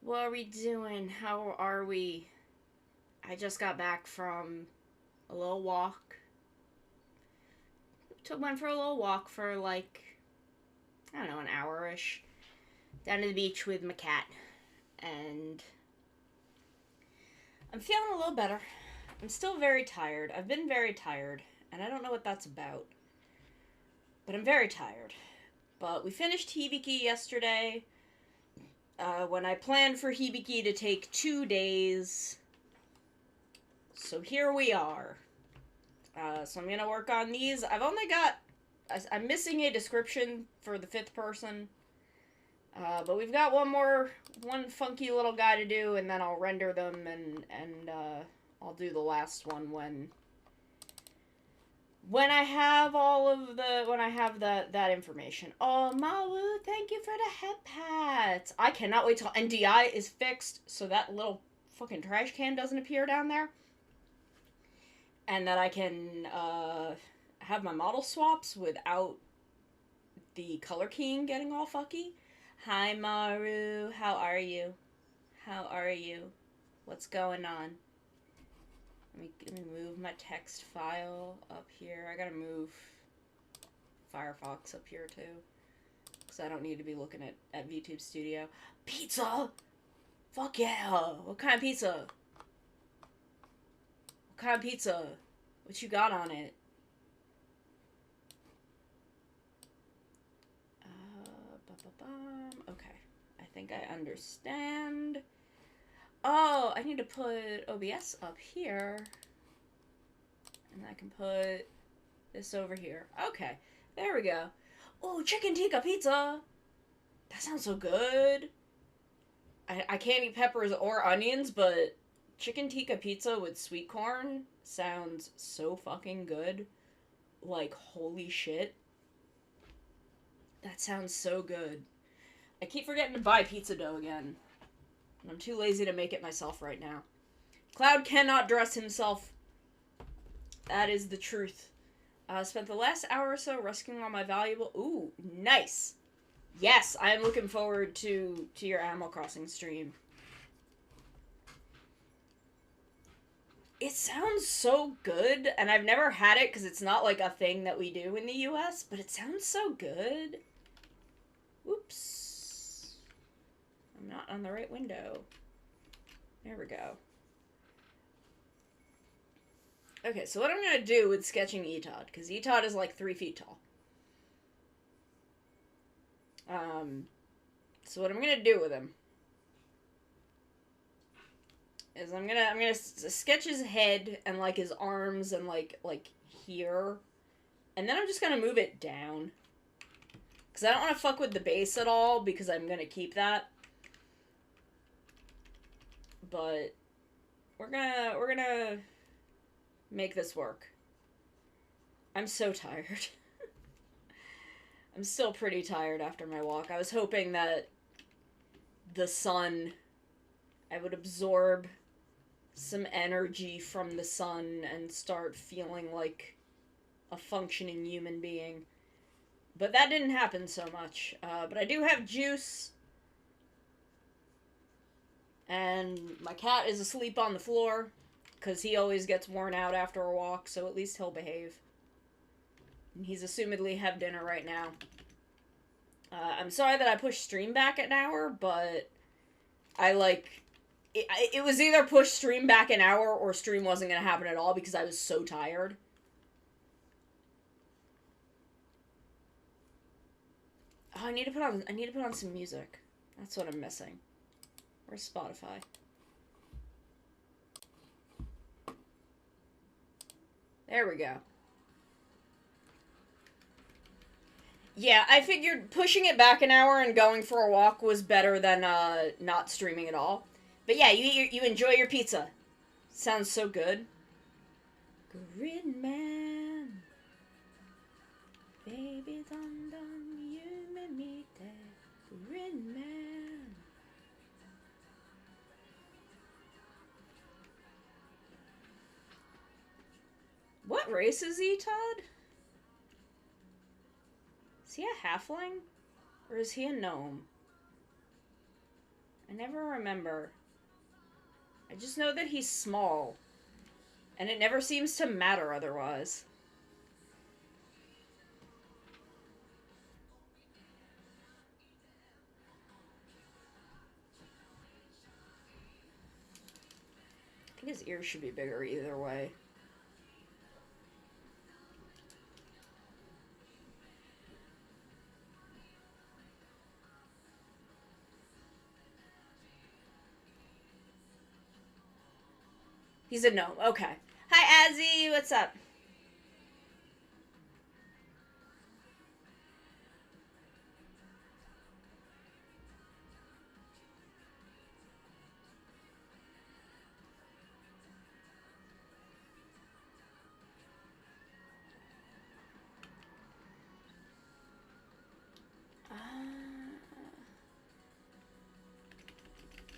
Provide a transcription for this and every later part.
What are we doing? How are we? I just got back from a little walk. Went for a little walk for like, I don't know, an hour-ish. Down to the beach with my cat. And I'm feeling a little better. I'm still very tired. I've been very tired. And I don't know what that's about. But I'm very tired. But we finished Hibiki yesterday. When I planned for Hibiki to take 2 days. So here we are. So I'm going to work on these. I've only got... I'm missing a description for the 5th person. But we've got one funky little guy to do, and then I'll render them, and I'll do the last one when I have that information. Oh, Mawu, thank you for the head pats. I cannot wait till NDI is fixed, so that little fucking trash can doesn't appear down there. And that I can have my model swaps without the color keying getting all fucky. Hi, Maru. How are you? How are you? What's going on? Let me move my text file up here. I gotta move Firefox up here, too. Because I don't need to be looking at VTube Studio. Pizza! Fuck yeah! What kind of pizza? What kind of pizza? What you got on it? Okay. I think I understand. Oh, I need to put OBS up here. And I can put this over here. Okay. There we go. Oh, chicken tikka pizza! That sounds so good. I can't eat peppers or onions, but chicken tikka pizza with sweet corn sounds so fucking good. Like, holy shit. That sounds so good. I keep forgetting to buy pizza dough again. And I'm too lazy to make it myself right now. Cloud cannot dress himself. That is the truth. Spent the last hour or so rescuing all my valuable... Ooh, nice. Yes, I am looking forward to your Animal Crossing stream. It sounds so good, and I've never had it because it's not like a thing that we do in the US, but it sounds so good. Oops. I'm not on the right window. There we go. Okay, so what I'm going to do with sketching Etod, because Etod is like 3 feet tall. So what I'm going to do with him is I'm gonna sketch his head and like his arms and like here, and then I'm just gonna move it down because I don't want to fuck with the base at all because I'm gonna keep that. But we're gonna make this work. I'm so tired. I'm still pretty tired after my walk. I was hoping that the sun, I would absorb some energy from the sun and start feeling like a functioning human being. But that didn't happen so much. But I do have juice. And my cat is asleep on the floor because he always gets worn out after a walk, so at least he'll behave. And he's assumedly have dinner right now. I'm sorry that I pushed stream back an hour, but I it was either push stream back an hour or stream wasn't going to happen at all because I was so tired. Oh, I need to put on some music. That's what I'm missing. Where's Spotify? There we go. Yeah, I figured pushing it back an hour and going for a walk was better than not streaming at all. But yeah, you enjoy your pizza. Sounds so good. Green man, baby dun dun, you may meet the green man. What race is he, Todd? Is he a halfling? Or is he a gnome? I never remember. I just know that he's small. And it never seems to matter otherwise. I think his ears should be bigger either way. He's a gnome. Okay. Hi, Azzy. What's up?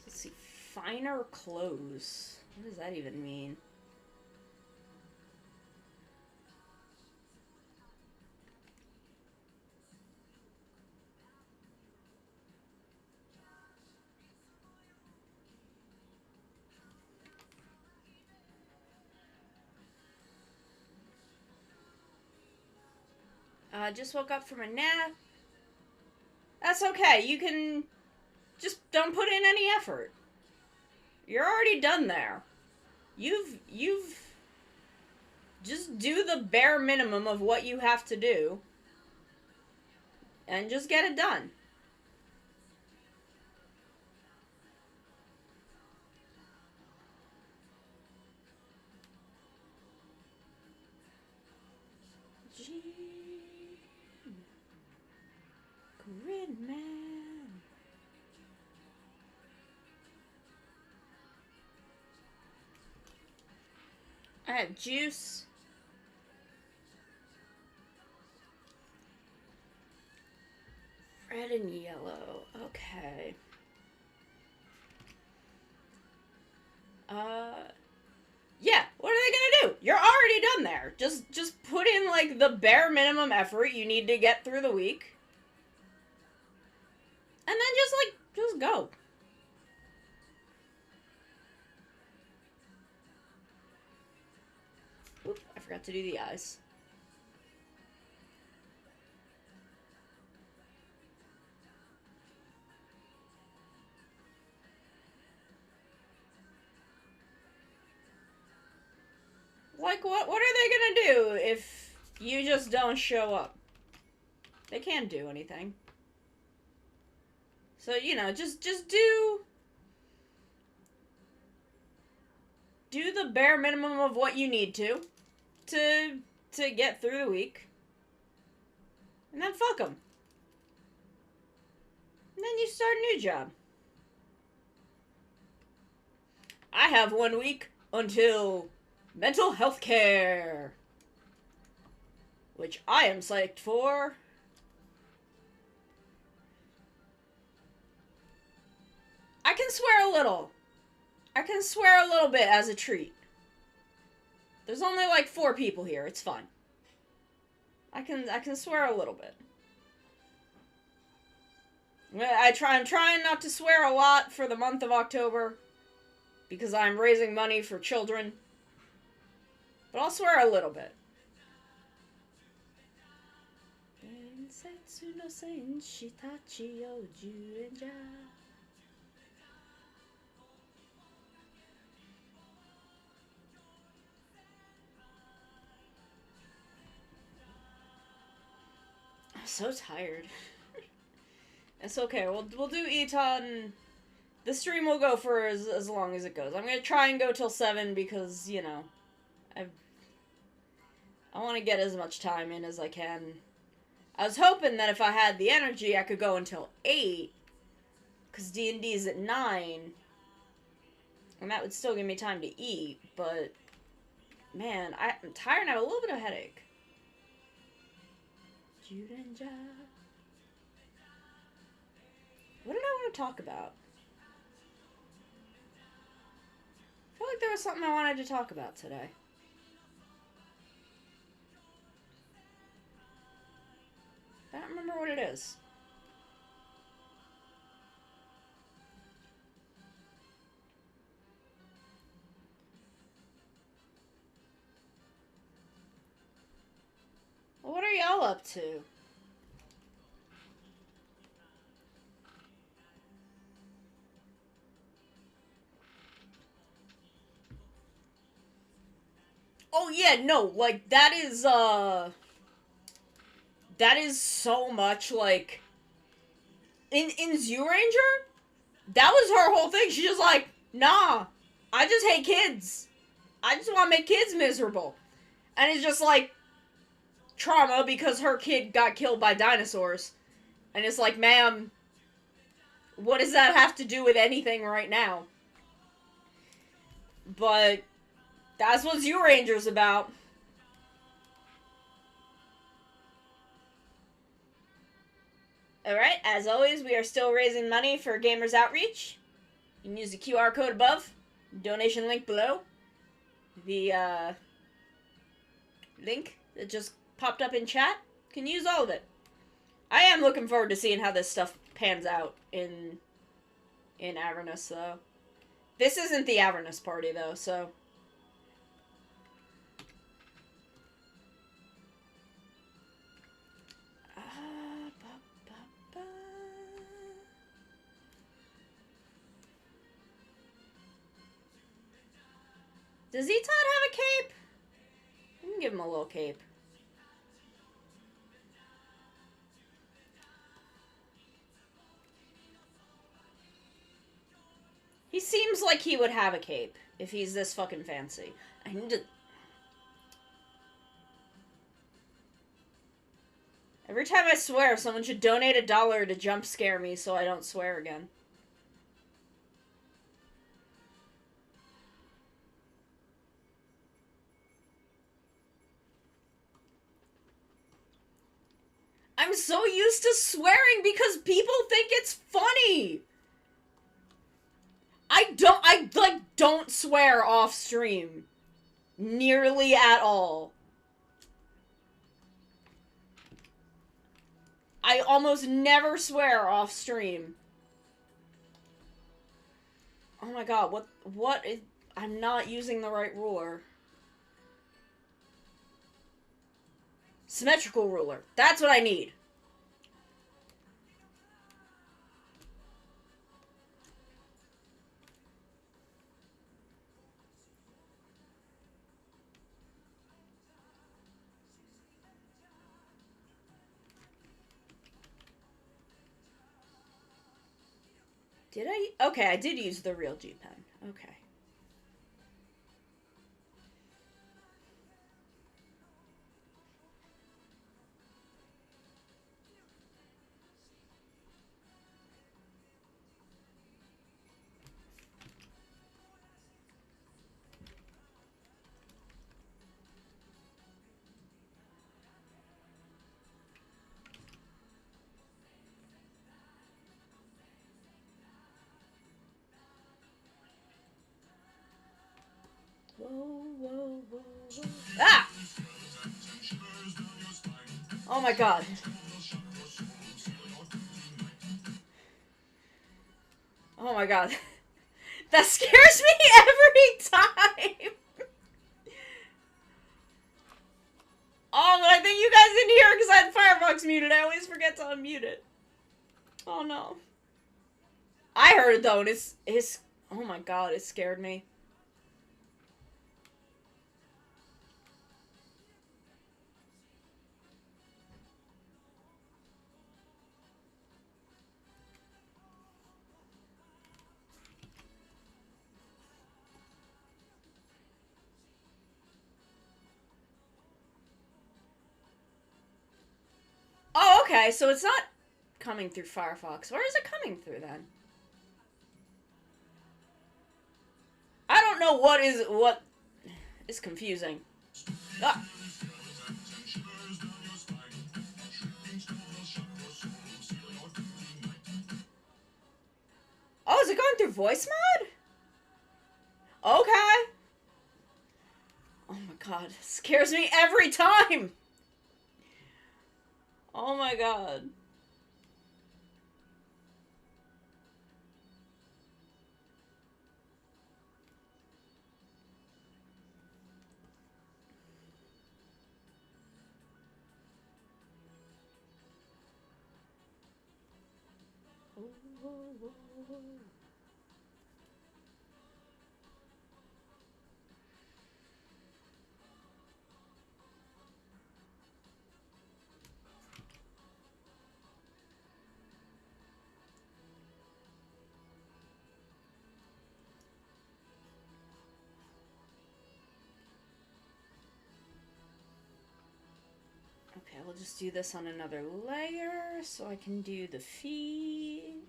Let's see. Finer clothes. What does that even mean? Just woke up from a nap. That's okay. You can just don't put in any effort. You're already done there. You've just do the bare minimum of what you have to do and just get it done. Grid man. I have juice. Red and yellow. Okay. Yeah, what are they gonna do? You're already done there. Just put in, like, the bare minimum effort you need to get through the week. And then just go. Oop, I forgot to do the eyes. Like, what are they gonna do if you just don't show up? They can't do anything. So, you know, just do the bare minimum of what you need to get through the week. And then fuck them. And then you start a new job. I have 1 week until mental health care, which I am psyched for. I can swear a little. I can swear a little bit as a treat. There's only like 4 people here. It's fine. I can swear a little bit. I'm trying not to swear a lot for the month of October because I'm raising money for children. But I'll swear a little bit. I'm so tired. It's okay. We'll do Eton. The stream will go for as long as it goes. I'm gonna try and go till 7 because, you know, I want to get as much time in as I can. I was hoping that if I had the energy, I could go until 8, because D&D is at 9, and that would still give me time to eat, but, man, I'm tired and I have a little bit of a headache. What did I want to talk about? I feel like there was something I wanted to talk about today. I don't remember what it is. up to? Oh yeah, no, like, that is so much, like, in Zyuranger, that was her whole thing. She's just like, nah, I just hate kids. I just want to make kids miserable. And it's just like, trauma because her kid got killed by dinosaurs. And it's like, ma'am, what does that have to do with anything right now? But that's what Zyuranger's about. Alright, as always, we are still raising money for Gamers Outreach. You can use the QR code above, donation link below, the link that just popped up in chat. You can use all of it. I am looking forward to seeing how this stuff pans out in Avernus, though. This isn't the Avernus party, though, so... Does Eton have a cape? I can give him a little cape. He seems like he would have a cape if he's this fucking fancy. I need to... Every time I swear, someone should donate $1 to jump scare me so I don't swear again. I'm so used to swearing because people think it's funny. I don't swear off stream. Nearly at all. I almost never swear off stream. Oh my god, what is... I'm not using the right ruler. Symmetrical ruler. That's what I need. Did I? Okay, I did use the real G-Pen. Okay. Whoa, whoa, whoa, whoa. Ah! Oh my god. Oh my god. That scares me every time! Oh, but I think you guys didn't hear because I had Firefox muted. I always forget to unmute it. Oh no. I heard it though, and it's... Oh my god, it scared me. Oh, okay, so it's not coming through Firefox. Where is it coming through, then? I don't know what is confusing. Ah. Oh, is it going through voice mod? Okay. Oh my god, it scares me every time! Oh my god. we'll just do this on another layer so I can do the feet.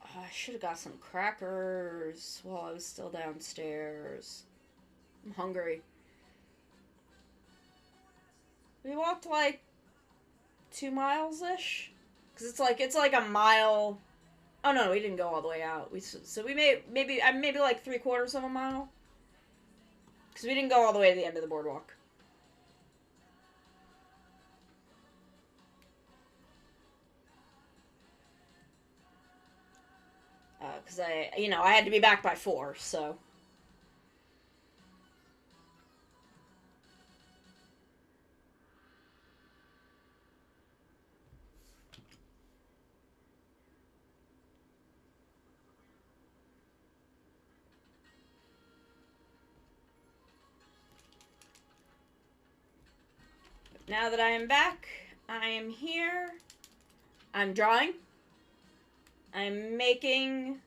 Oh, I should have got some crackers while I was still downstairs. I'm hungry. We walked like 2 miles-ish? Because it's like a mile. Oh no, we didn't go all the way out. So we maybe like 3/4 of a mile. Because we didn't go all the way to the end of the boardwalk. Because I had to be back by 4, so. Now that I am back, I am here. I'm drawing. I'm making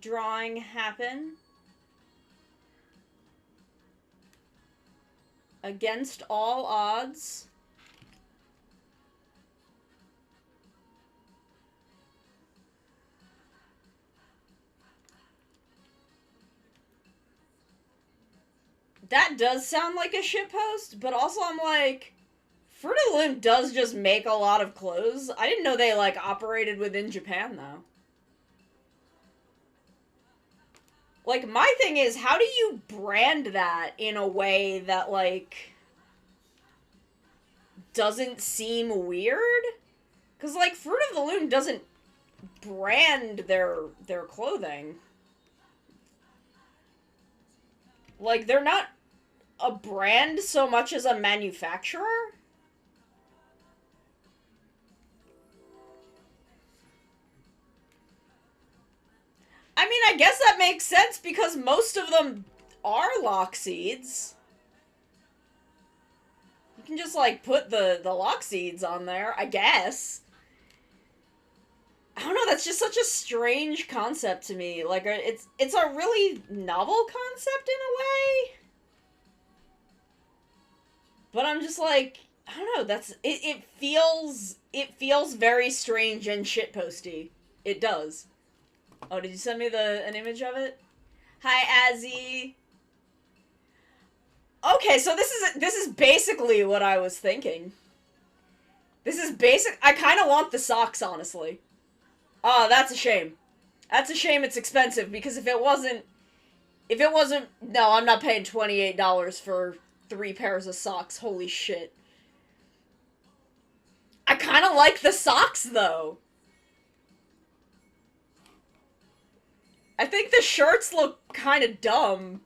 drawing happen. Against all odds. That does sound like a shitpost, but also I'm like, Fruit of the Loom does just make a lot of clothes. I didn't know they, like, operated within Japan, though. Like, my thing is, how do you brand that in a way that, like, doesn't seem weird? Because, like, Fruit of the Loom doesn't brand their clothing. Like, they're not a brand so much as a manufacturer. I mean, I guess that makes sense because most of them are lock seeds. You can just, like, put the lock seeds on there, I guess. I don't know, that's just such a strange concept to me. Like, it's a really novel concept in a way. But I'm just like, I don't know, it feels very strange and shitposty. It does. Oh, did you send me an image of it? Hi, Azzy. Okay, so this is basically what I was thinking. This is basic. I kind of want the socks, honestly. Oh, that's a shame. That's a shame it's expensive, because if it wasn't, no, I'm not paying $28 for 3 pairs of socks. Holy shit. I kind of like the socks, though. I think the shirts look kind of dumb.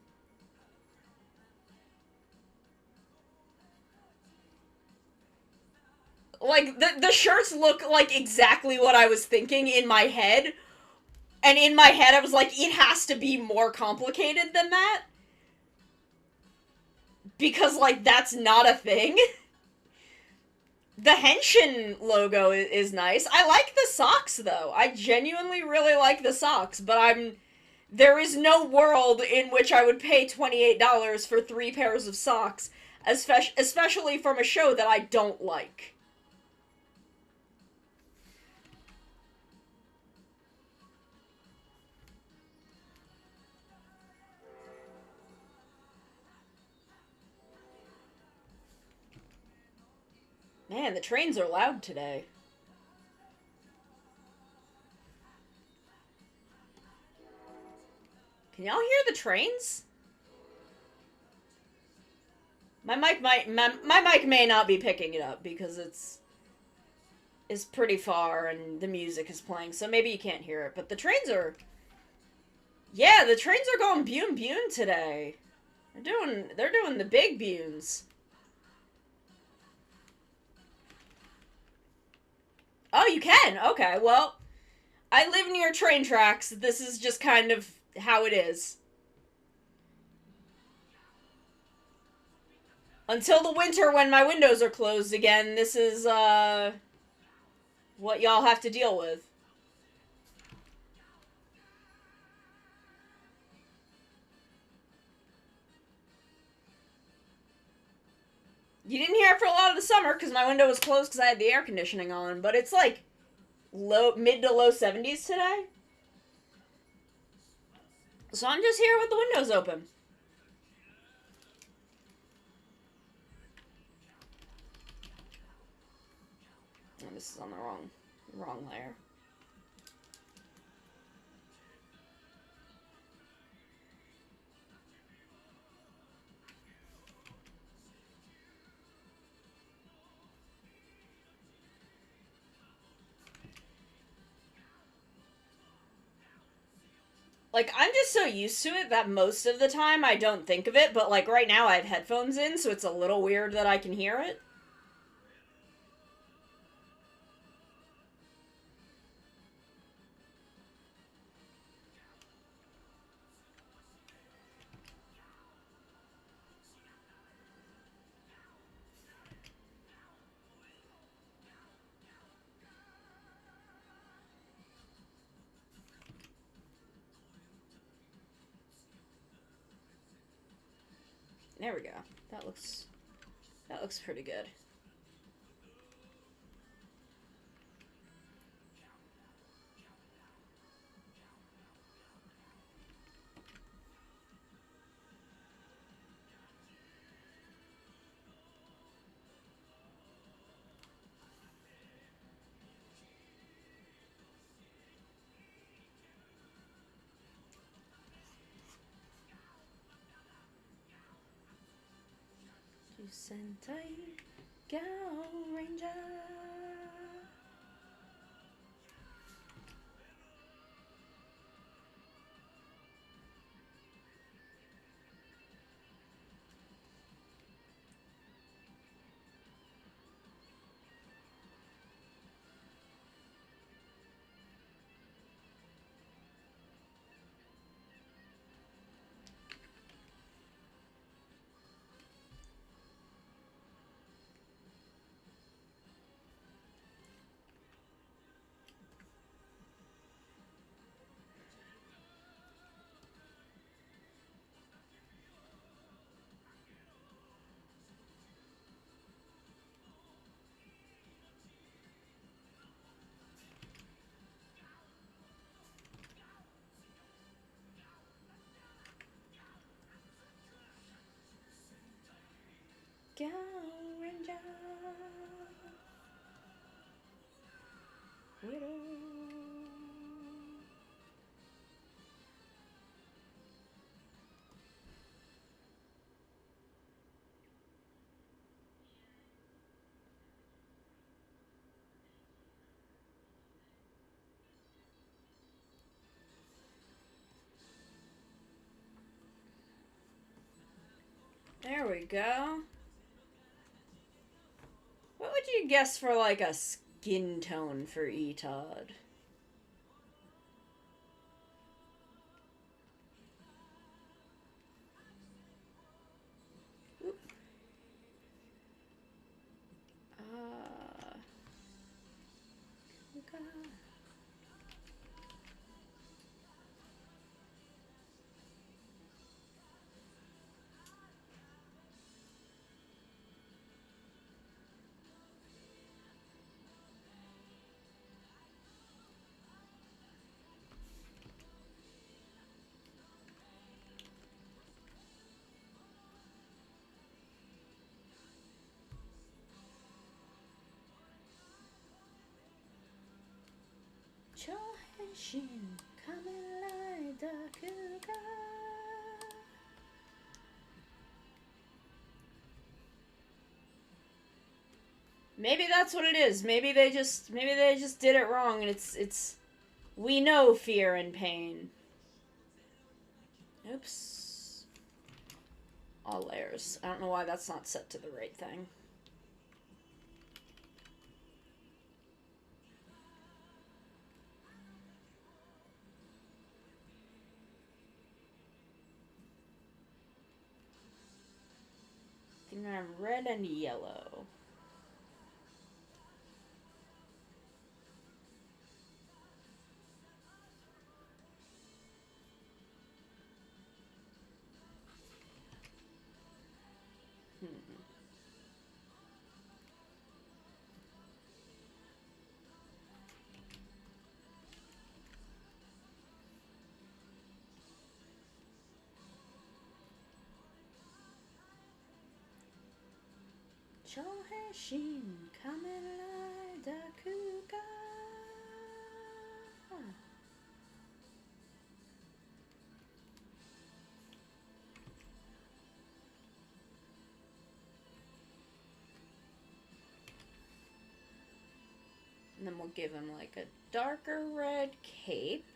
Like, the shirts look like exactly what I was thinking in my head. And in my head, I was like, it has to be more complicated than that. Because, like, that's not a thing. The Henshin logo is nice. I like the socks, though. I genuinely really like the socks, but there is no world in which I would pay $28 for 3 pairs of socks, especially from a show that I don't like. Man, the trains are loud today. Can y'all hear the trains? My mic may not be picking it up because it's pretty far and the music is playing, so maybe you can't hear it. But the trains are, yeah, the trains are going bune bune today. They're doing the big bunes. Oh, you can? Okay, well, I live near train tracks. This is just kind of how it is. Until the winter when my windows are closed again, this is, what y'all have to deal with. You didn't hear it for a lot of the summer because my window was closed because I had the air conditioning on, but it's like mid to low 70s today. So I'm just here with the windows open. Oh, this is on the wrong layer. Like, I'm just so used to it that most of the time I don't think of it, but like right now I have headphones in, so it's a little weird that I can hear it. There we go. That looks pretty good. Sentai Go Ranger. Go Ranger. Widow. There we go. What would you guess for like a skin tone for Todd? Okay. Chohenshin Kamen Dakuga. Maybe that's what it is. Maybe they just did it wrong and it's we know fear and pain. Oops. All layers. I don't know why that's not set to the right thing. I think I have red and yellow. Shoheshin Kamelai Dakuga. And then we'll give him like a darker red cape.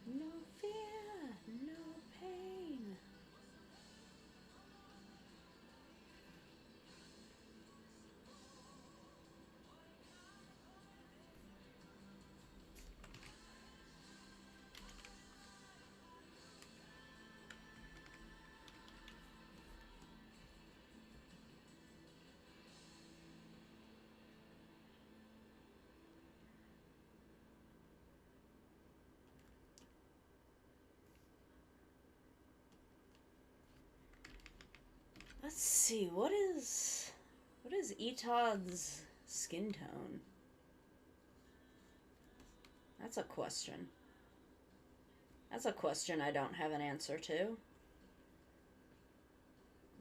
No fear, no pain. Let's see, what is Etod's skin tone? That's a question. That's a question I don't have an answer to.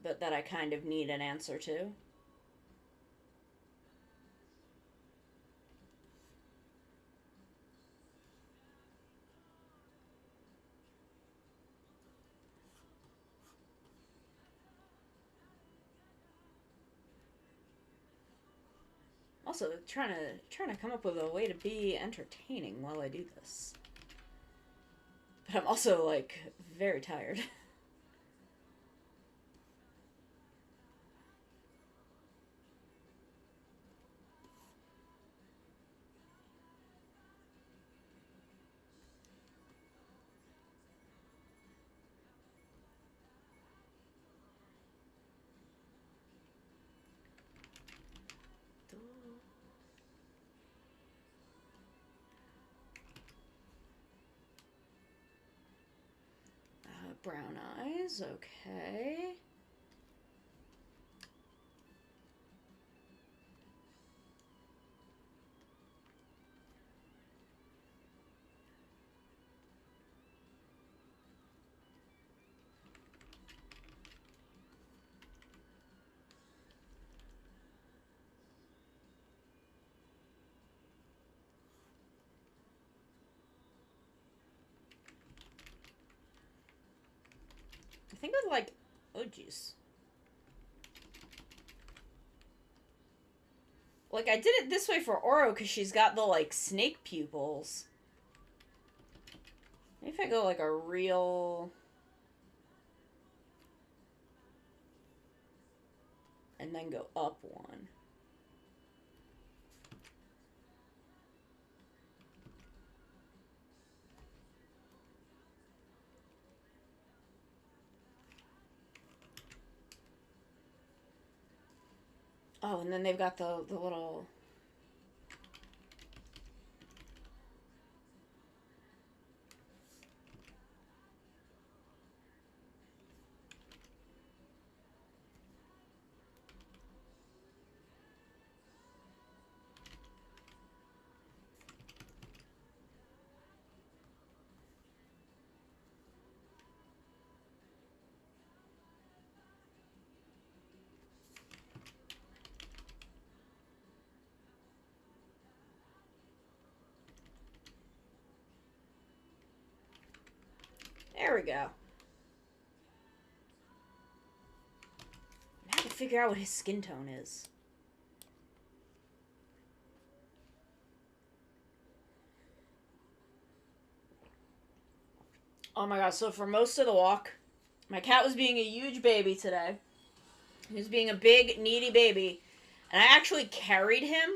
But that I kind of need an answer to. Also, trying to come up with a way to be entertaining while I do this. But I'm also, like, very tired. Brown eyes, okay. I think with like, oh jeez. Like, I did it this way for Oro because she's got the, like, snake pupils. Maybe if I go, like, a real... and then go up one. Oh, and then they've got the little... There we go. Now I can figure out what his skin tone is. Oh my god, so for most of the walk, my cat was being a huge baby today. He was being a big, needy baby. And I actually carried him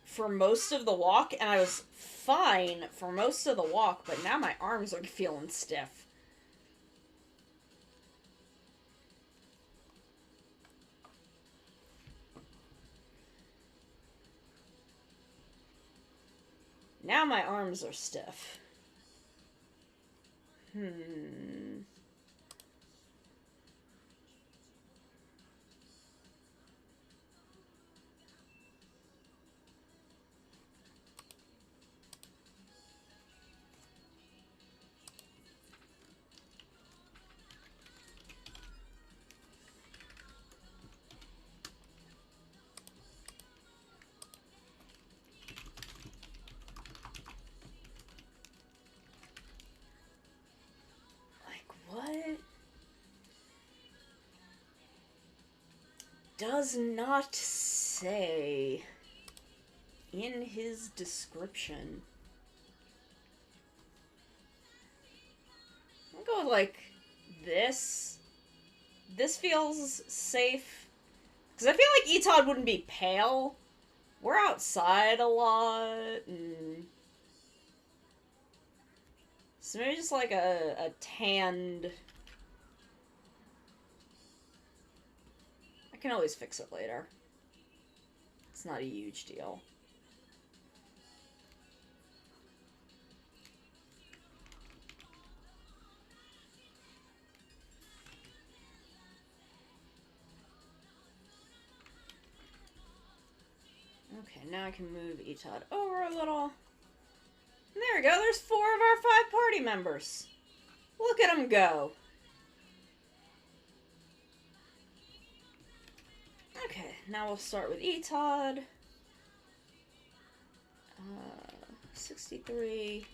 for most of the walk, and I was fine for most of the walk, but now my arms are feeling stiff. Now my arms are stiff. What? Does not say in his description. I'll go with, like, this. This feels safe. Because I feel like Etod wouldn't be pale. We're outside a lot, and... So maybe just like a tanned... I can always fix it later. It's not a huge deal. Okay, now I can move Etod over a little. And there we go, there's 4 of our 5 party members. Look at them go. Okay, now we'll start with Etod. 63.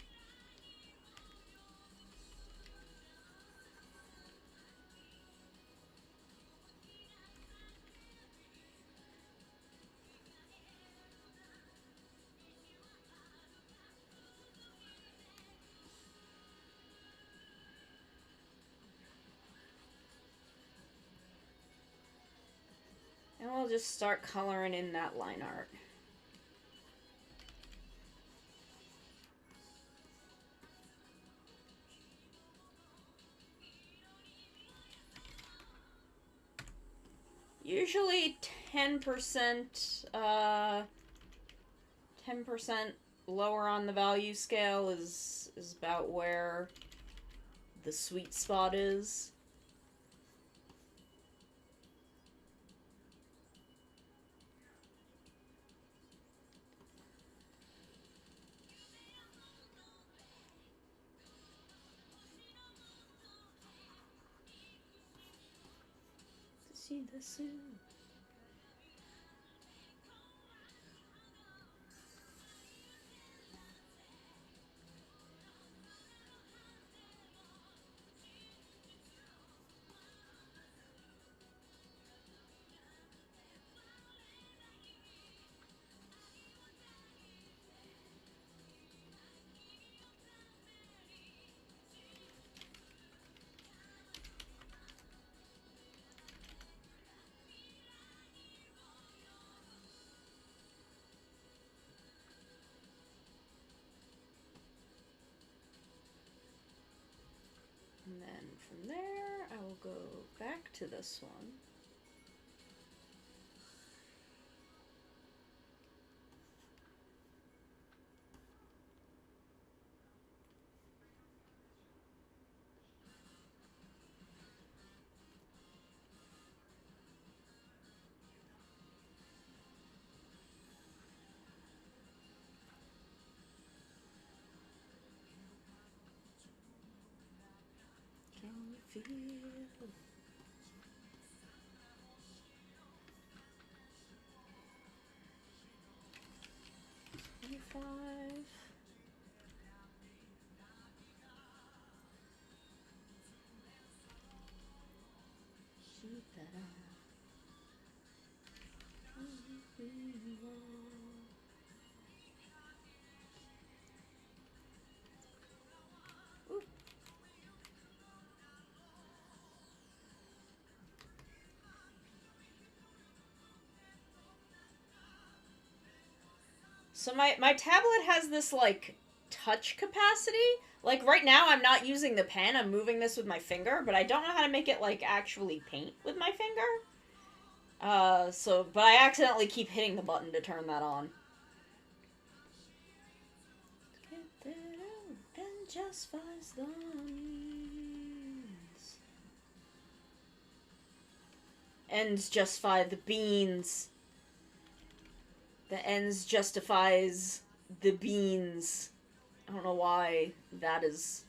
And we'll just start coloring in that line art. Usually 10%, 10% lower on the value scale is about where the sweet spot is. See this soon. And then from there, I will go back to this one. Can you feel? 25. Keep that on. Ooh. So my tablet has this, like, touch capacity. Like, right now I'm not using the pen, I'm moving this with my finger, but I don't know how to make it, like, actually paint with my finger. But I accidentally keep hitting the button to turn that on. Get that out and just find the means. Ends justify the beans. The ends justifies the beans. I don't know why that is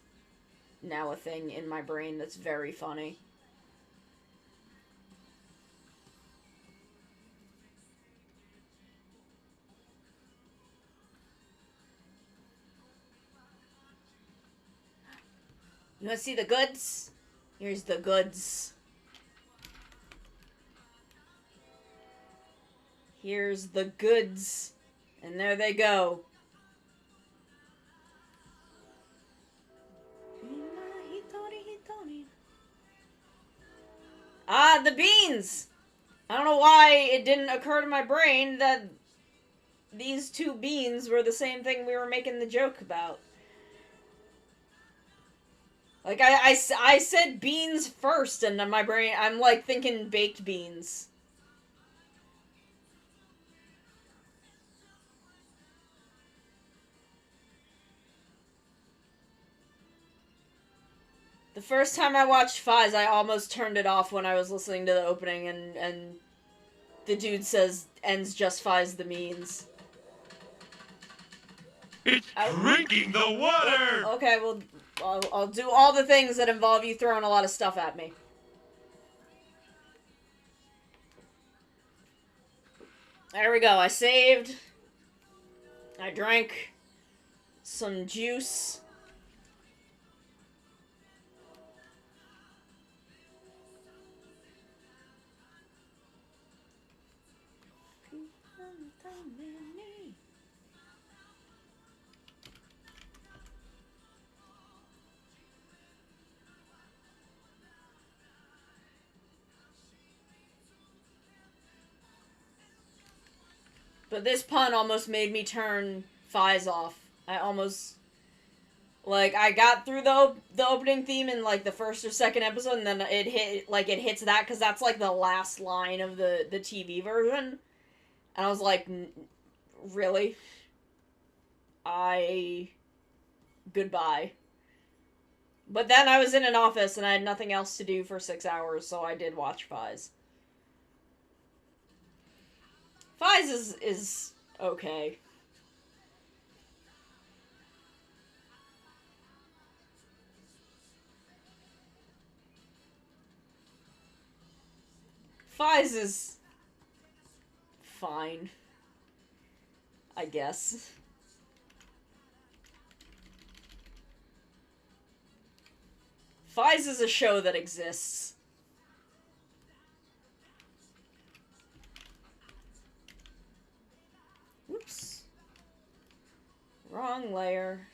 now a thing in my brain that's very funny. You wanna see the goods? Here's the goods. Here's the goods. And there they go. Ah, the beans! I don't know why it didn't occur to my brain that these two beans were the same thing we were making the joke about. Like, I said beans first, and in my brain, I'm, like, thinking baked beans. The first time I watched Fiz, I almost turned it off when I was listening to the opening, and the dude says, ends justifies the means. It's drinking the water! Okay, well, I'll do all the things that involve you throwing a lot of stuff at me. There we go, I saved. I drank some juice. But this pun almost made me turn Fiz off. I almost... Like, I got through the opening theme in, like, the first or second episode, and then it hits that, because that's, like, the last line of the TV version. And I was like, really? Goodbye. But then I was in an office, and I had nothing else to do for 6 hours, so I did watch Fiz. Fiz is okay. Fiz is fine, I guess. Fiz is a show that exists. Oops. Wrong layer.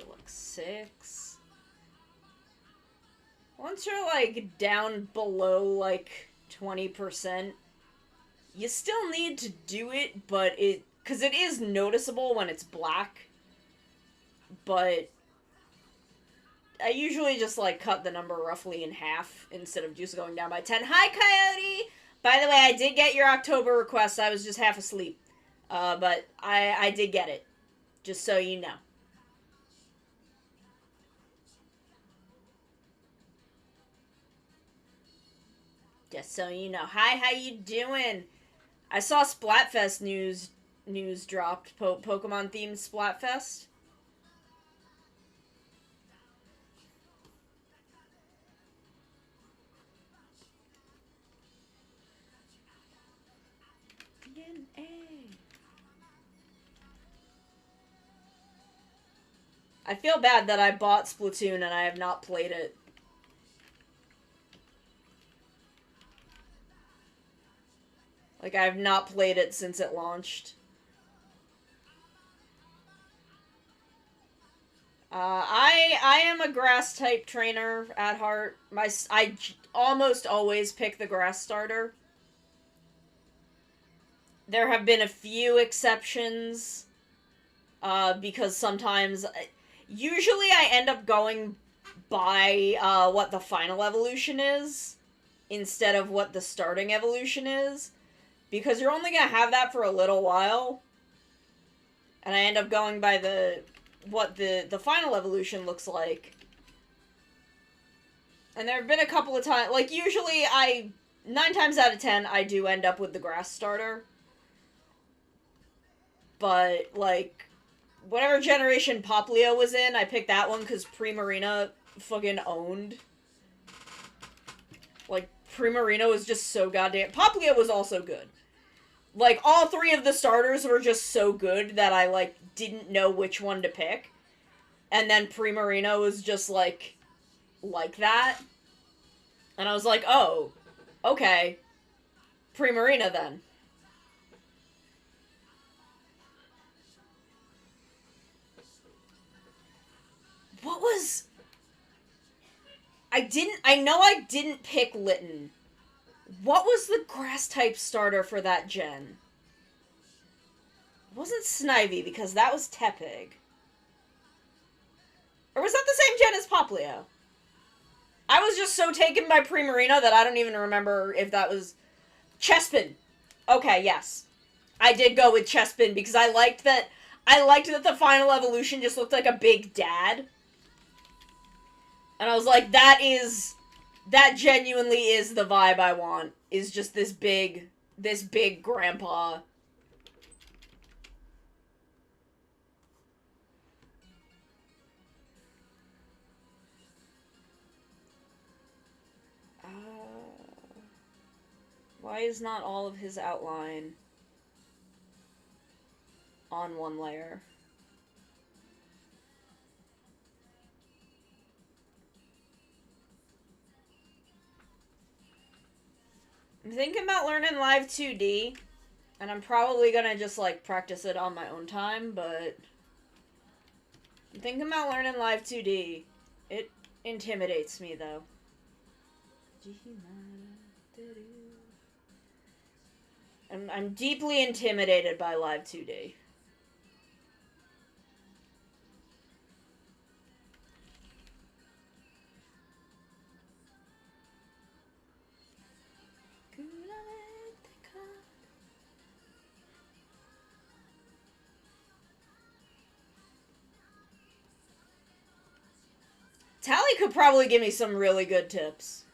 Like 6. Once you're, like, down below, like, 20%, you still need to do it, but because it is noticeable when it's black, but I usually just, like, cut the number roughly in half instead of just going down by 10. Hi, Coyote! By the way, I did get your October request. I was just half asleep. But I did get it. Just so you know. Just so you know. Hi, how you doing? I saw Splatfest news dropped. Pokemon themed Splatfest. I feel bad that I bought Splatoon and I have not played it. Like, I have not played it since it launched. I am a grass type trainer at heart. I almost always pick the grass starter. There have been a few exceptions, because sometimes, usually I end up going by what the final evolution is instead of what the starting evolution is, because you're only gonna have that for a little while, and I end up going by what the final evolution looks like. And there have been a couple of times, like, usually 9 times out of 10, I do end up with the grass starter. But, like, whatever generation Poplio was in, I picked that one because Primarina fucking owned. Like, Primarina was just so goddamn... Poplio was also good. Like, all 3 of the starters were just so good that I, like, didn't know which one to pick. And then Primarina was just, like that. And I was like, oh, okay. Primarina, then. What was... I know I didn't pick Litten. What was the grass-type starter for that gen? It wasn't Snivy, because that was Tepig. Or was that the same gen as Poplio? I was just so taken by Primarina that I don't even remember if that was... Chespin! Okay, yes. I did go with Chespin, because I liked that the final evolution just looked like a big dad. And I was like, that genuinely is the vibe I want. Is just this big grandpa. Why is not all of his outline on one layer? I'm thinking about learning Live 2D, and I'm probably gonna just, like, practice it on my own time, but... I'm thinking about learning Live 2D. It intimidates me, though. I'm deeply intimidated by Live 2D. Tally could probably give me some really good tips.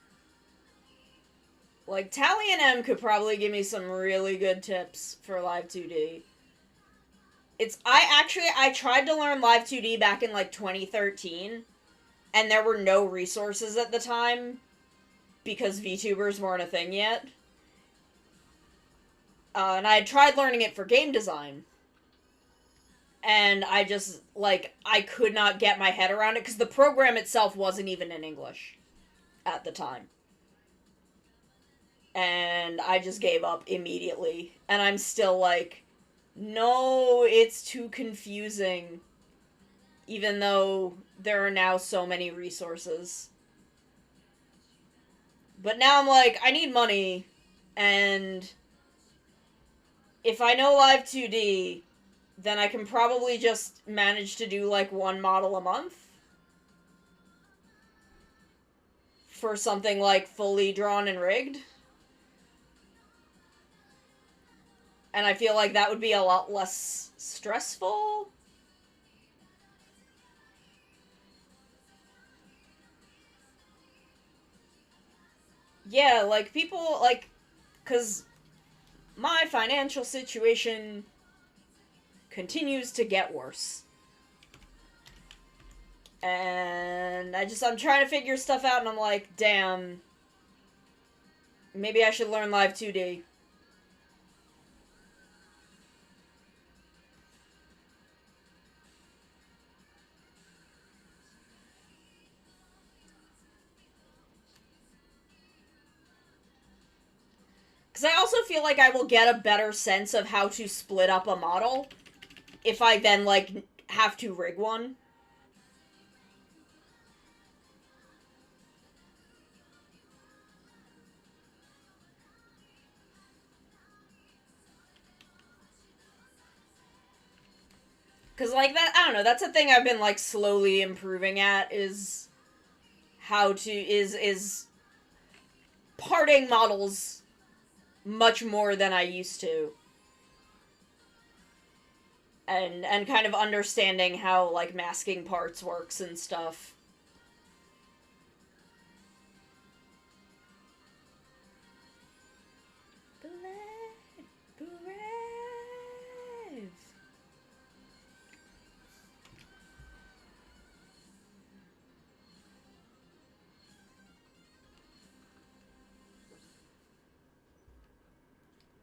Like, Tally and M could probably give me some really good tips for Live 2D. I tried to learn Live 2D back in, like, 2013, and there were no resources at the time, because VTubers weren't a thing yet. And I had tried learning it for game design. And I just, like, I could not get my head around it, because the program itself wasn't even in English at the time. And I just gave up immediately. And I'm still like, no, it's too confusing. Even though there are now so many resources. But now I'm like, I need money. And if I know Live 2D, then I can probably just manage to do, like, 1 model a month. For something, like, fully drawn and rigged. And I feel like that would be a lot less stressful. Yeah, like, people, like, 'cause my financial situation continues to get worse. And I'm trying to figure stuff out, and I'm like, damn, maybe I should learn Live 2D. Because I also feel like I will get a better sense of how to split up a model if I then, like, have to rig one. Because, like, that, I don't know, that's a thing I've been, like, slowly improving at, is how to, is parting models much more than I used to. And kind of understanding how, like, masking parts works and stuff.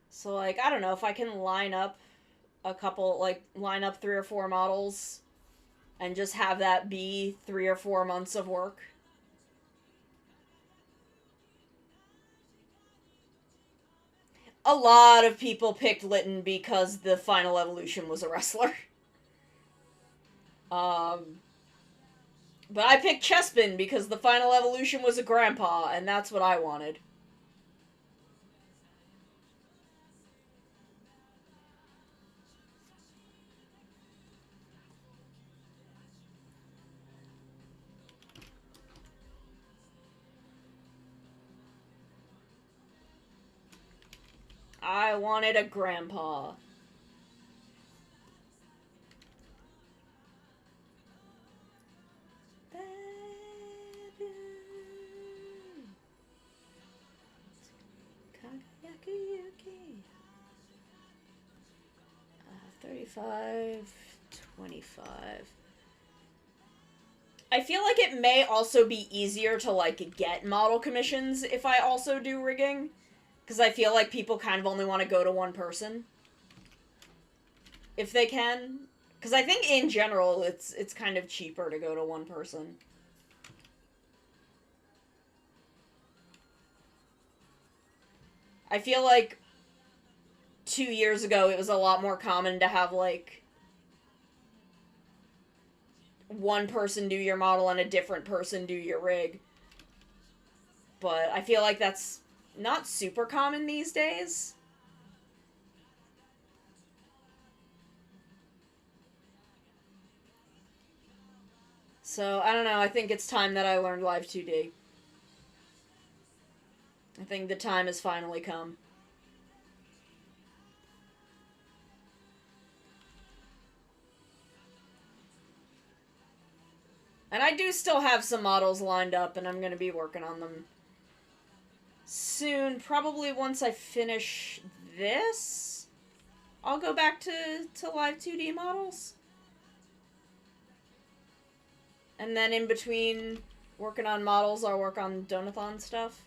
So, like, I don't know, if I can line up a couple, like, line up 3 or 4 models and just have that be 3 or 4 months of work. A lot of people picked Lytton because the final evolution was a wrestler. But I picked Chespin because the final evolution was a grandpa, and that's what I wanted. I wanted a grandpa. Kagayaki. 35, 25. I feel like it may also be easier to, like, get model commissions if I also do rigging. Because I feel like people kind of only want to go to one person. If they can. Because I think in general it's kind of cheaper to go to one person. I feel like 2 years ago it was a lot more common to have, like, one person do your model and a different person do your rig. But I feel like that's not super common these days. So, I don't know, I think it's time that I learned Live 2D. I think the time has finally come. And I do still have some models lined up, and I'm going to be working on them soon. Probably once I finish this, I'll go back to Live 2D models. And then in between working on models, I'll work on Donathon stuff.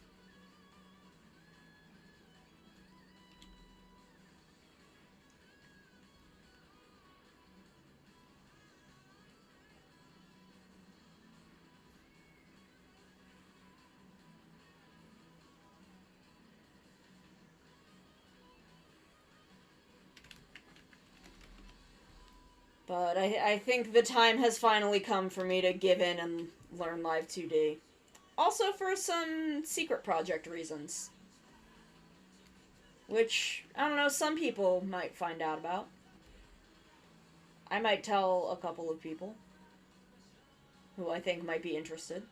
But I think the time has finally come for me to give in and learn Live 2D. Also for some secret project reasons. Which, I don't know, some people might find out about. I might tell a couple of people who I think might be interested.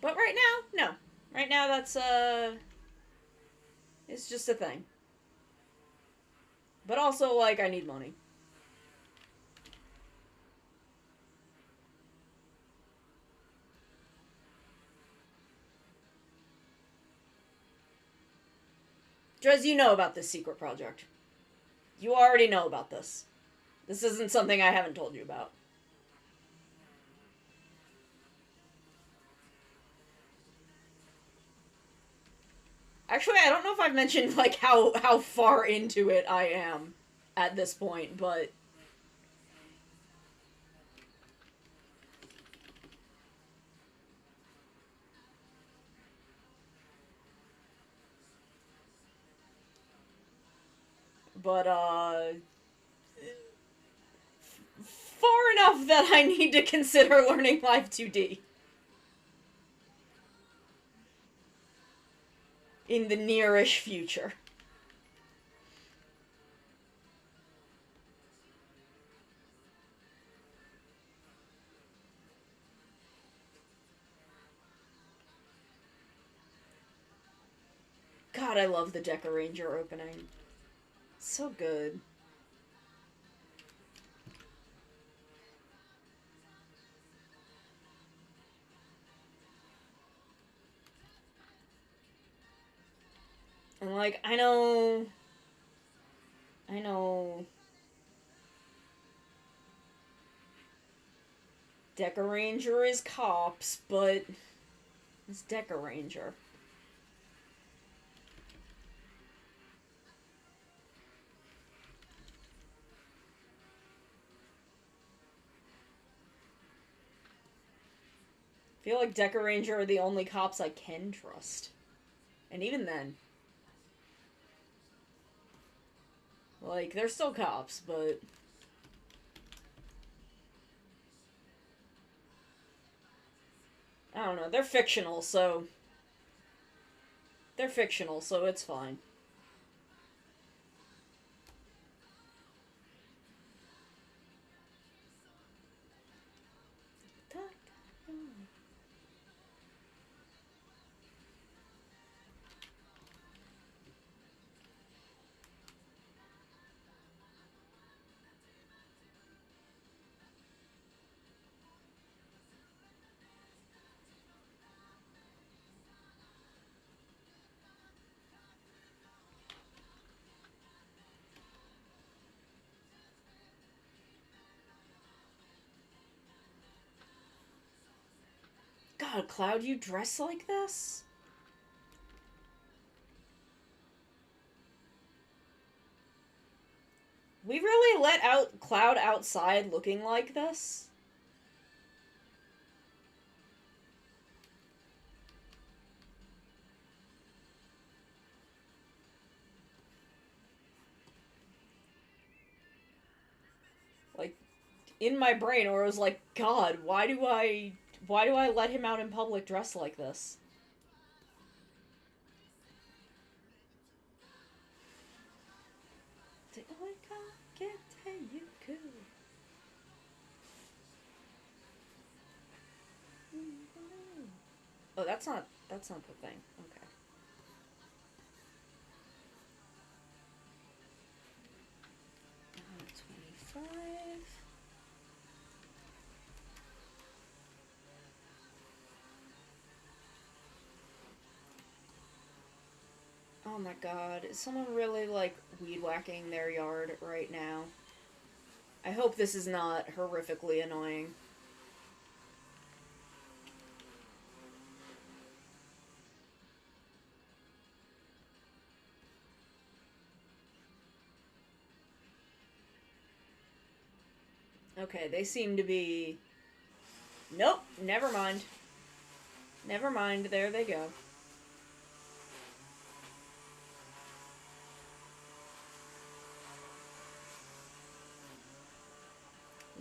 But right now, no. Right now that's, it's just a thing. But also, like, I need money. Drez, you know about this secret project. You already know about this. This isn't something I haven't told you about. Actually, I don't know if I've mentioned, like, how far into it I am at this point, but... but, far enough that I need to consider learning Live 2D. In the nearish future. God, I love the Deca Ranger opening. So good. And, like, I know... Deca Ranger is cops, but... it's Deca Ranger. I feel like Deca Ranger are the only cops I can trust. And even then. Like, they're still cops, but... I don't know, they're fictional, so... they're fictional, so it's fine. God, Cloud, you dress like this? We really let out Cloud outside looking like this? Like, in my brain, or it was like, God, why do I let him out in public dressed like this? Oh, that's not the thing. Okay. Oh my god, is someone really, like, weed whacking their yard right now? I hope this is not horrifically annoying. Okay, they seem to be... Nope, never mind. Never mind, there they go.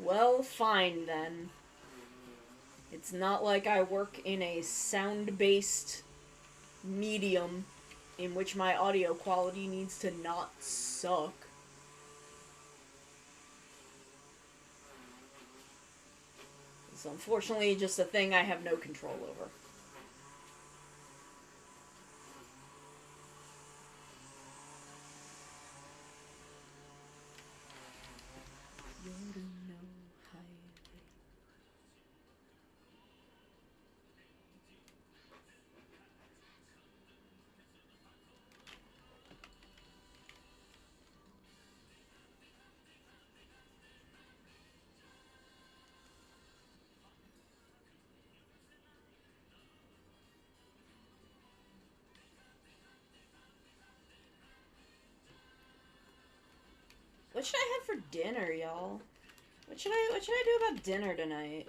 Well, fine then. It's not like I work in a sound-based medium in which my audio quality needs to not suck. It's unfortunately just a thing I have no control over. What should I have for dinner, y'all? What should I do about dinner tonight?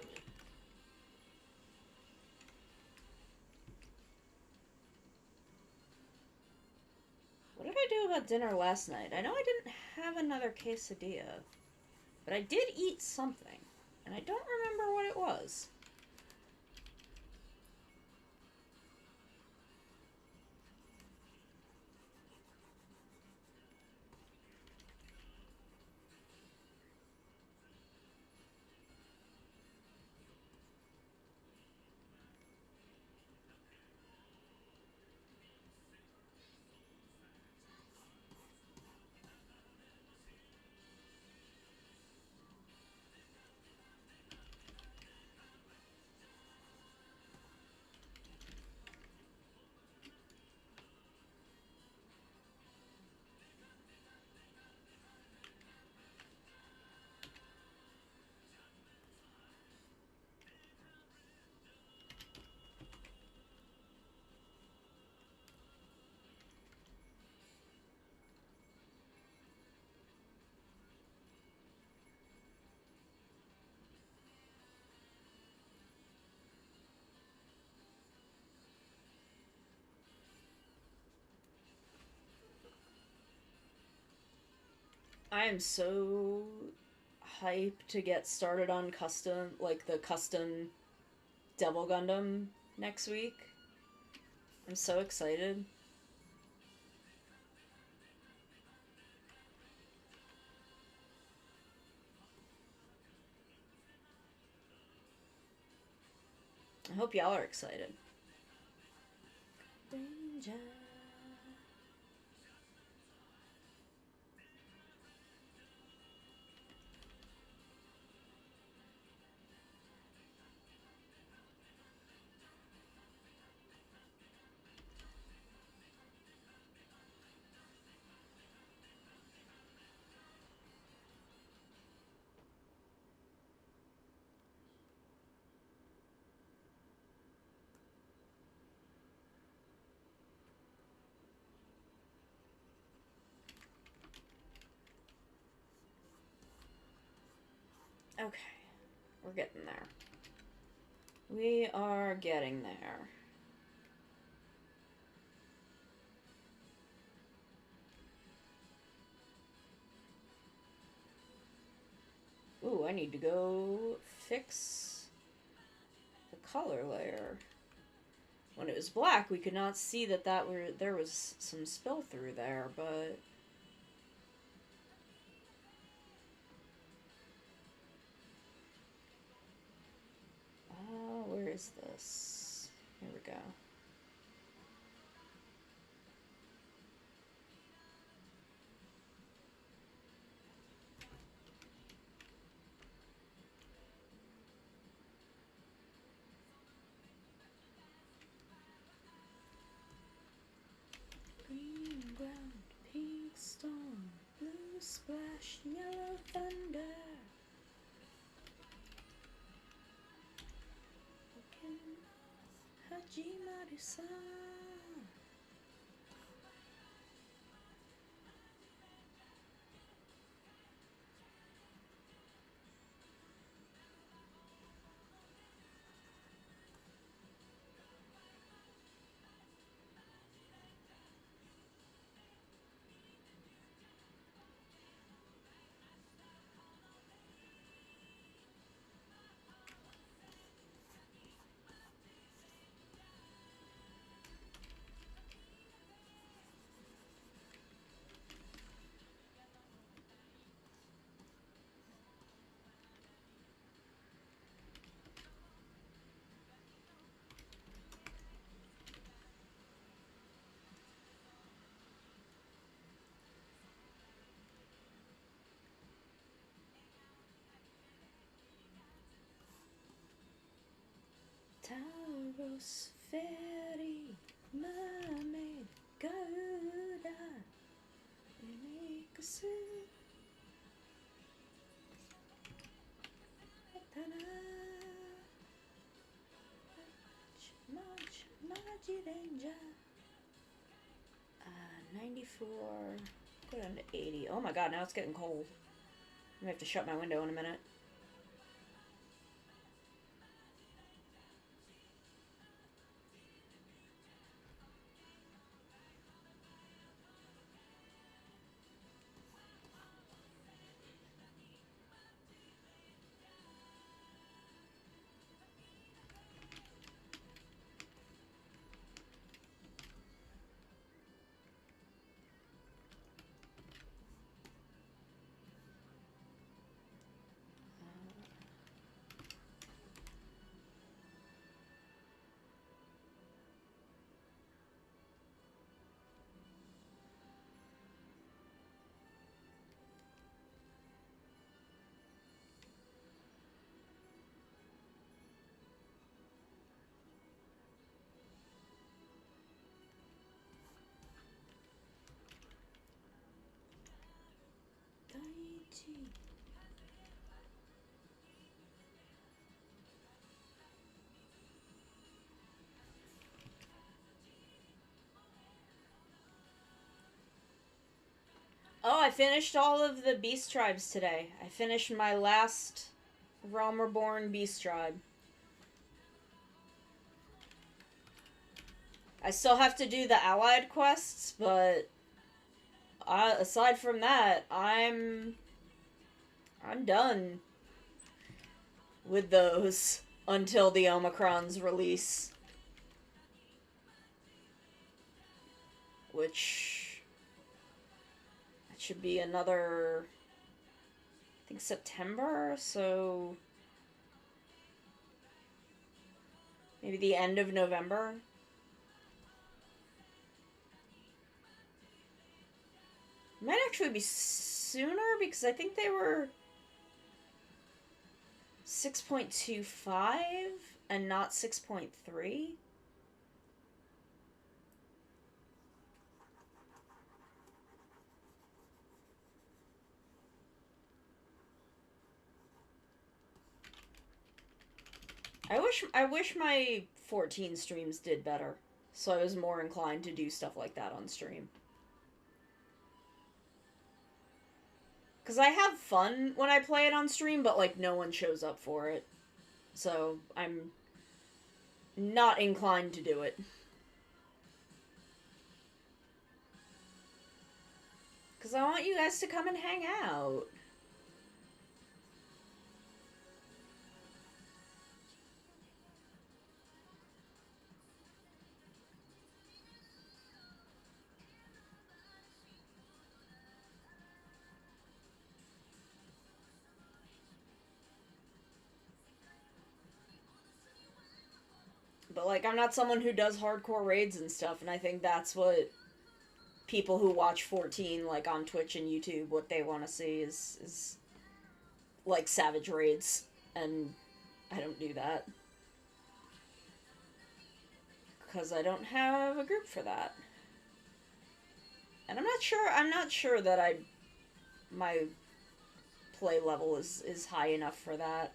What did I do about dinner last night? I know I didn't have another quesadilla, but I did eat something, and I don't remember what it was. I am so hyped to get started on custom, like the custom Devil Gundam next week. I'm so excited. I hope y'all are excited. Danger. Okay, we're getting there. We are getting there. Ooh, I need to go fix the color layer. When it was black, we could not see that there was some spill through there, but where is this? Here we go. Green ground, pink stone, blue splash, yellow thunder. Hajimaru-san. Taurus, fairy, mermaid, Garuda, Unikusu, Atana, Maji Ranger. 94. Go down to 80. Oh my god, now it's getting cold. I'm gonna have to shut my window in a minute. I finished all of the beast tribes today. I finished my last Realm Reborn beast tribe. I still have to do the allied quests, but aside from that, I'm done with those until the Omicron's release. Which, that should be another, I think September, so maybe the end of November. It might actually be sooner, because I think they were 6.25 and not 6.3. I wish my 14 streams did better, so I was more inclined to do stuff like that on stream. Because I have fun when I play it on stream, but, like, no one shows up for it. So, I'm not inclined to do it. Because I want you guys to come and hang out. But, like, I'm not someone who does hardcore raids and stuff, and I think that's what people who watch 14, like, on Twitch and YouTube, what they want to see is, like, savage raids, and I don't do that. Because I don't have a group for that. And I'm not sure that my play level is high enough for that.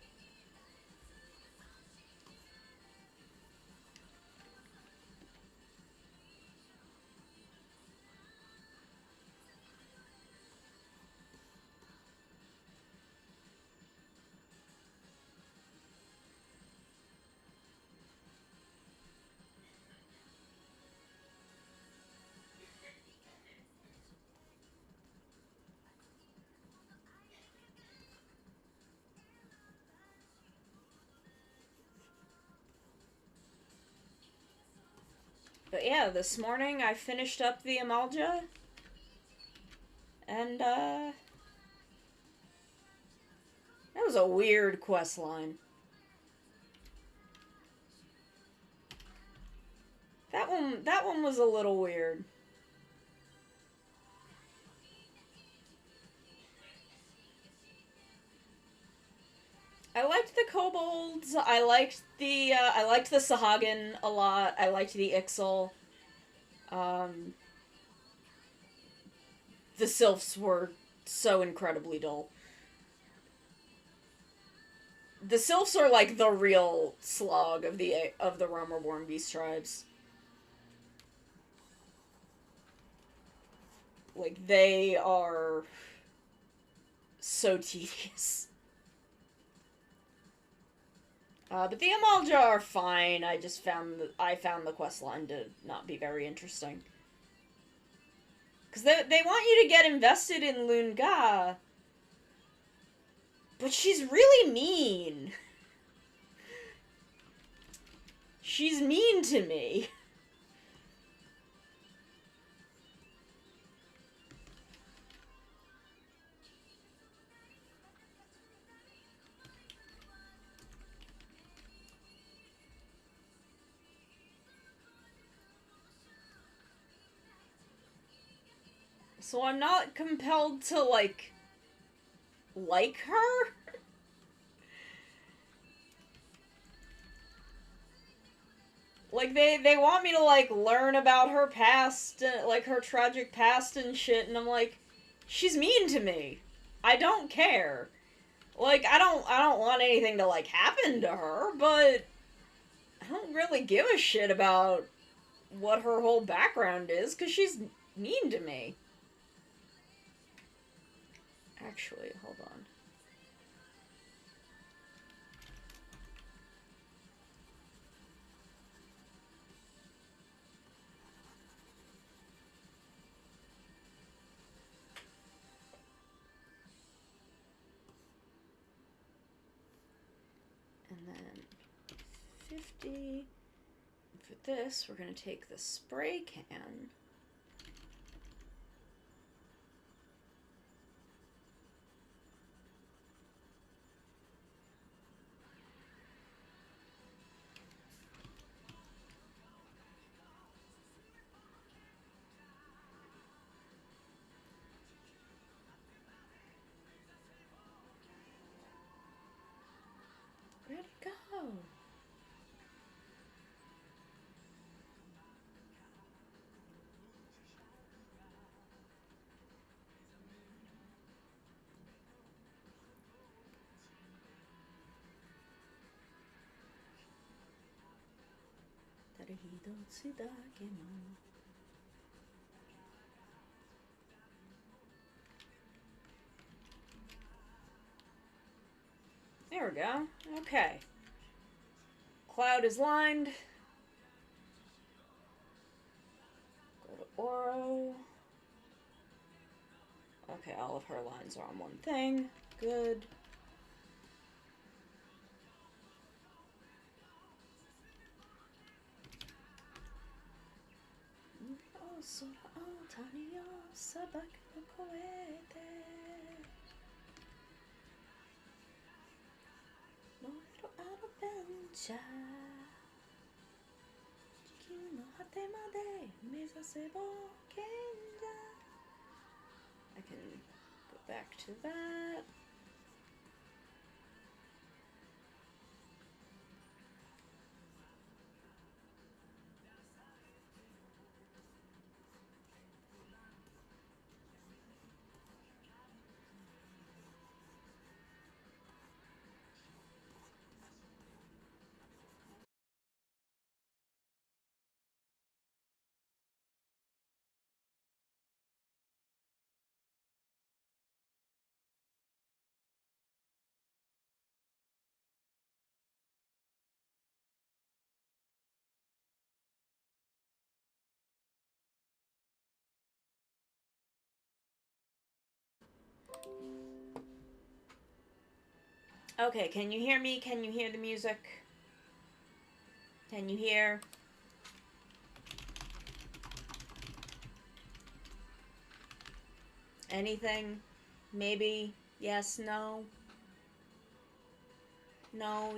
But yeah, this morning I finished up the Amalja, and that was a weird quest line. That one was a little weird. I liked the kobolds. I liked the Sahagin a lot. I liked the Ixal. The Sylphs were so incredibly dull. The Sylphs are like the real slog of the Realm Reborn Beast tribes. Like, they are so tedious. But the Amalja are fine. I found the quest line to not be very interesting. Because they want you to get invested in Lunga. But she's really mean. She's mean to me. So I'm not compelled to, like her? Like, they want me to, like, learn about her past, like, her tragic past and shit, and I'm like, she's mean to me. I don't care. Like, I don't want anything to, like, happen to her, but I don't really give a shit about what her whole background is, because she's mean to me. Actually, hold on. And then 50. For this, we're going to take the spray can. Where'd it go? There we go. Okay. Cloud is lined. Go to Oro. Okay, all of her lines are on one thing. Good. I can go back to that. Okay, can you hear me? Can you hear the music? Can you hear? Anything? Maybe? Yes? No? No?